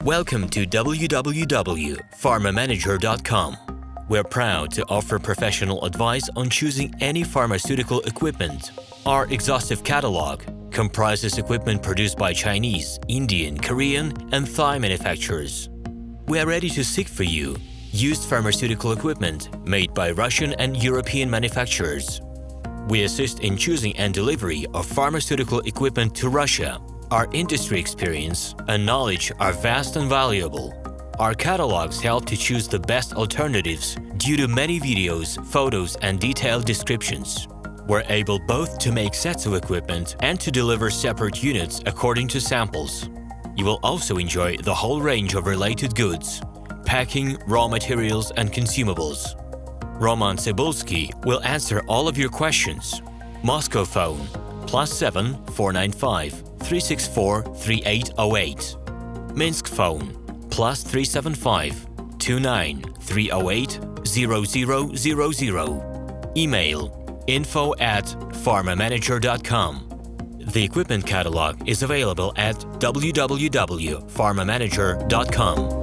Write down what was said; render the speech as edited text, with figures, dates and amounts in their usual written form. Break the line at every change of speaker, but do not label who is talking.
Welcome to www.pharmamanager.com. We're proud to offer professional advice on choosing any pharmaceutical equipment. Our exhaustive catalog comprises equipment produced by Chinese, Indian, Korean, and Thai manufacturers. We are ready to seek for you used pharmaceutical equipment made by Russian and European manufacturers. We assist in choosing and delivery of pharmaceutical equipment to Russia. Our industry experience and knowledge are vast and valuable. Our catalogs help to choose the best alternatives due to many videos, photos, and detailed descriptions. We're able both to make sets of equipment and to deliver separate units according to samples. You will also enjoy the whole range of related goods, packing, raw materials, and consumables. RomanTsibulsky will answer all of your questions. Moscow phone +7 495 364 3808. Minsk phone +375 29 308 0000. Email info@pharmamanager.com. The equipment catalog is available at www.pharmamanager.com.